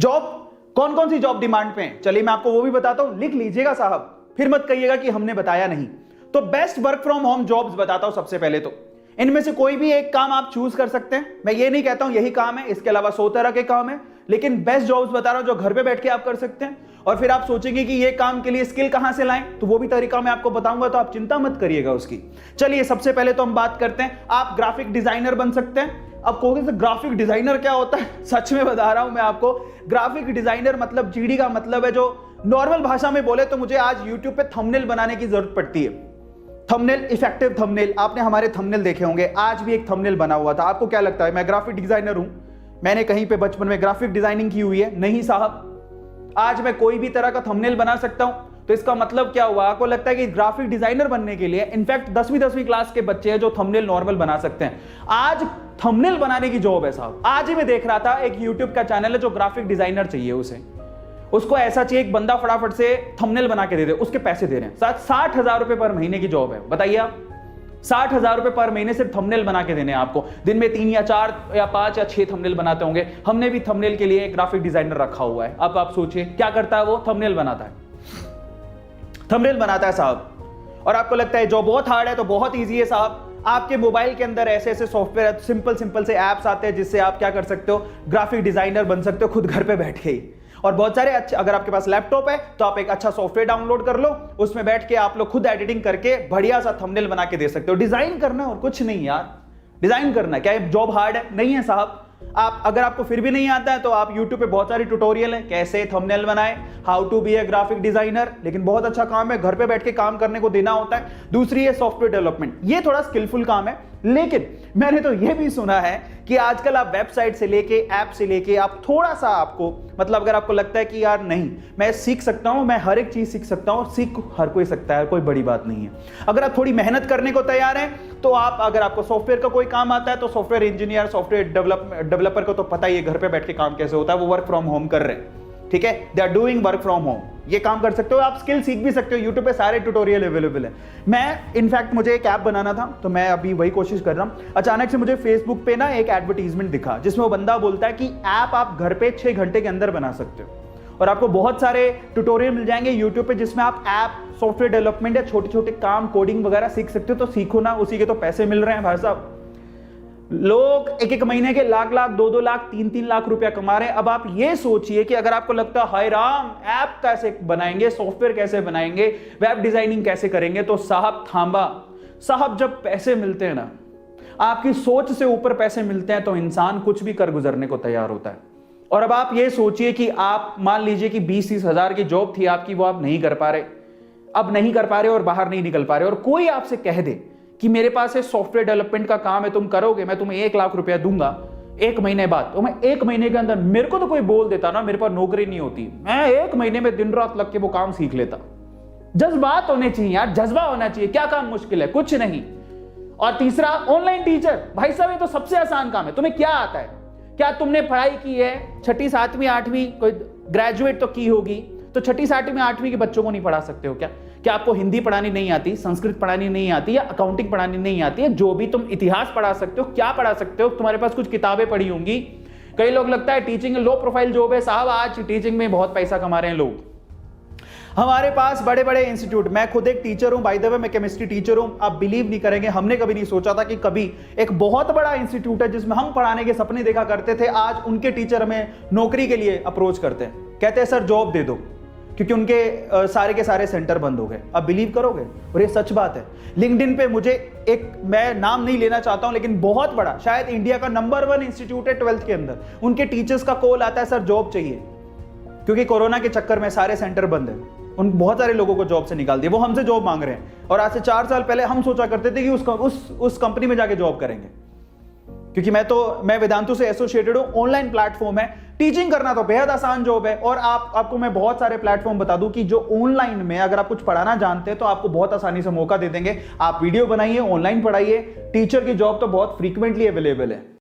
Job कौन कौन सी job demand पे है, चलिए मैं आपको वो भी बताता हूं, लिख लीजिएगा साहब, फिर मत कहिएगा कि हमने बताया नहीं। तो best work from home jobs बताता हूं। सबसे पहले तो इनमें से कोई भी एक काम आप चूज कर सकते हैं। मैं ये नहीं कहता हूं यही काम है, इसके अलावा 100 तरह के काम है, लेकिन बेस्ट जॉब्स बता रहा हूं जो घर पे बैठ के आप कर सकते हैं। और फिर आप सोचेंगे कि ये काम के लिए स्किल कहां से लाएं, तो वो भी तरीका मैं आपको बताऊंगा, तो आप चिंता मत करिएगा उसकी। चलिए सबसे पहले तो हम बात करते हैं, आप ग्राफिक डिजाइनर बन सकते हैं। अब कहोगे ग्राफिक डिजाइनर क्या होता है? सच में बता रहा हूं मैं आपको, ग्राफिक डिजाइनर मतलब जीडी का मतलब है, जो नॉर्मल भाषा में बोले तो मुझे आज यूट्यूब पे थंबनेल बनाने की जरूरत पड़ती है। थंबनेल, इफेक्टिव थंबनेल, आपने हमारे थंबनेल देखे होंगे, आज भी एक थंबनेल बना हुआ था। आपको क्या लगता है मैं ग्राफिक डिजाइनर हूं? मैंने कहीं पे बचपन में ग्राफिक डिजाइनिंग की हुई है? नहीं साहब। आज मैं कोई भी तरह का थंबनेल बना सकता हूं। तो इसका मतलब क्या हुआ? आपको लगता है कि ग्राफिक डिजाइनर बनने के लिए, इनफैक्ट 10वीं क्लास के बच्चे हैं जो थंबनेल नॉर्मल बना सकते हैं। आज थंबनेल बनाने की जॉब है साहब। आज ही मैं देख रहा था, एक यूट्यूब का चैनल है जो ग्राफिक डिजाइनर चाहिए, उसको ऐसा चाहिए एक बंदा फटाफट से थंबनेल बना के दे दे, उसके पैसे दे रहे हैं। 60,000 रुपए पर महीने की जॉब है, बताइए आप। 60,000 रुपए पर महीने सिर्फ थंबनेल बना के देने आपको। दिन में 3 या 4 या 5 या 6 थंबनेल बनाते होंगे। हमने भी थंबनेल के लिए एक ग्राफिक डिजाइनर रखा हुआ है। अब आप सोचिए क्या करता है वो? थंबनेल बनाता है, थंबनेल बनाता है साहब। और आपको लगता है जॉब बहुत हार्ड है, तो बहुत ईजी है साहब। आपके मोबाइल के अंदर ऐसे ऐसे सॉफ्टवेयर, सिंपल से ऐप्स आते हैं जिससे आप क्या कर सकते हो, ग्राफिक डिजाइनर बन सकते हो खुद घर पे बैठ के ही। और बहुत सारे अच्छे, अगर आपके पास लैपटॉप है तो आप एक अच्छा सॉफ्टवेयर डाउनलोड कर लो, उसमें बैठ के आप लोग खुद एडिटिंग करके बढ़िया सा थंबनेल बना के दे सकते हो। डिजाइन करना और कुछ नहीं यार, डिजाइन करना। क्या ये जॉब हार्ड है? नहीं है साहब। आप अगर आपको फिर भी नहीं आता है तो आप YouTube पे बहुत सारी ट्यूटोरियल है, कैसे थंबनेल बनाए, how to be a graphic designer. लेकिन बहुत अच्छा काम है, घर पे बैठ के काम करने को देना होता है। दूसरी है सॉफ्टवेयर डेवलपमेंट, ये थोड़ा स्किलफुल काम है। लेकिन मैंने तो ये भी सुना है कि आजकल आप वेबसाइट से लेके, ऐप से लेके, आप थोड़ा सा आपको मतलब अगर आपको लगता है कि यार नहीं मैं सीख सकता हूं, मैं हर एक चीज सीख सकता हूं, सीख हर कोई सकता है, कोई बड़ी बात नहीं है। अगर आप थोड़ी मेहनत करने को तैयार हैं तो आप, अगर आपको सॉफ्टवेयर का कोई काम आता है तो सॉफ्टवेयर इंजीनियर, सॉफ्टवेयर डेवलपर को तो पता ही है घर पे बैठ के काम कैसे होता है, वो वर्क फ्रॉम होम कर रहे हैं। ठीक है, they are doing work from home, ये काम कर सकते हो। आप स्किल सीख भी सकते हो, यूट्यूब पे सारे ट्यूटोरियल अवेलेबल है। मैं इनफैक्ट मुझे एक ऐप बनाना था तो मैं अभी वही कोशिश कर रहा हूं। अचानक से मुझे फेसबुक पे ना एक एडवर्टीजमेंट दिखा जिसमें वो बंदा बोलता है कि ऐप आप घर पे 6 घंटे के अंदर बना सकते हो। और आपको बहुत सारे ट्यूटोरियल मिल जाएंगे यूट्यूब पे जिसमें आप ऐप, सॉफ्टवेयर डेवलपमेंट या छोटे छोटे काम, कोडिंग वगैरह सीख सकते हो। तो सीखो ना, उसी के तो पैसे मिल रहे हैं भाई साहब। लोग एक महीने के लाख 2 लाख 3 लाख रुपया कमा रहे हैं। अब आप ये सोचिए कि अगर आपको लगता है हाय राम, ऐप कैसे बनाएंगे, सॉफ्टवेयर कैसे बनाएंगे, वेब डिजाइनिंग कैसे करेंगे, तो साहब थांबा साहब, जब पैसे मिलते हैं ना, आपकी सोच से ऊपर पैसे मिलते हैं तो इंसान कुछ भी कर गुजरने को तैयार होता है। और अब आप ये सोचिए कि आप मान लीजिए कि 20-30 हजार की जॉब थी आपकी, वो आप नहीं कर पा रहे, अब नहीं कर पा रहे और बाहर नहीं निकल पा रहे, और कोई आपसे कह दे कि मेरे पास है सॉफ्टवेयर डेवलपमेंट का काम है, तुम करोगे, मैं तुम्हें 1 लाख रुपया दूंगा 1 महीने बाद। तो मैं 1 महीने के अंदर, मेरे को तो कोई बोल देता ना, मेरे पास नौकरी नहीं होती, मैं 1 महीने में दिन रात लग के वो काम सीख लेता। जज्बात होने चाहिए यार, जज्बा होना चाहिए। क्या काम मुश्किल है? कुछ नहीं। और तीसरा, ऑनलाइन टीचर। भाई साहब ये तो सबसे आसान काम है। तुम्हें क्या आता है? क्या तुमने पढ़ाई की है 6ठी 7वीं 8वीं, कोई ग्रेजुएट तो की होगी, तो 6ठी 7वीं 8वीं के बच्चों को नहीं पढ़ा सकते हो क्या? क्या आपको हिंदी पढ़ानी नहीं आती, संस्कृत पढ़ानी नहीं आती, या अकाउंटिंग पढ़ानी नहीं आती है? जो भी तुम इतिहास पढ़ा सकते हो, क्या पढ़ा सकते हो? तुम्हारे पास कुछ किताबें पढ़ी होंगी। कई लोग लगता है टीचिंग लो प्रोफाइल जॉब है साहब, आज टीचिंग में बहुत पैसा कमा रहे हैं लोग। हमारे पास बड़े बड़े इंस्टीट्यूट, मैं खुद एक टीचर हूं, बाय द वे मैं केमिस्ट्री टीचर हूं। आप बिलीव नहीं करेंगे, हमने कभी नहीं सोचा था कि कभी एक बहुत बड़ा इंस्टीट्यूट है जिसमें हम पढ़ाने के सपने देखा करते थे, आज उनके टीचर हमें नौकरी के लिए अप्रोच करते हैं, कहते हैं सर जॉब दे दो, क्योंकि उनके सारे के सारे सेंटर बंद हो गए। अब बिलीव करोगे, और ये सच बात है। लिंक्डइन पे मुझे एक, मैं नाम नहीं लेना चाहता हूं, लेकिन बहुत बड़ा, शायद इंडिया का नंबर 1 इंस्टीट्यूट है 12th के अंदर, उनके टीचर्स का कॉल आता है सर जॉब चाहिए, क्योंकि कोरोना के चक्कर में सारे सेंटर बंद है। उन बहुत सारे लोगों को जॉब से निकाल दिया, वो हमसे जॉब मांग रहे हैं। और आज से 4 साल पहले हम सोचा करते थे कि उस कंपनी में जाके जॉब करेंगे, क्योंकि मैं वेदांतु से एसोसिएटेड हूं। ऑनलाइन प्लेटफॉर्म है, टीचिंग करना तो बेहद आसान जॉब है। और आपको मैं बहुत सारे प्लेटफॉर्म बता दूं कि जो ऑनलाइन में अगर आप कुछ पढ़ाना जानते हैं तो आपको बहुत आसानी से मौका दे देंगे। आप वीडियो बनाइए, ऑनलाइन पढ़ाइए, टीचर की जॉब तो बहुत फ्रीक्वेंटली अवेलेबल है।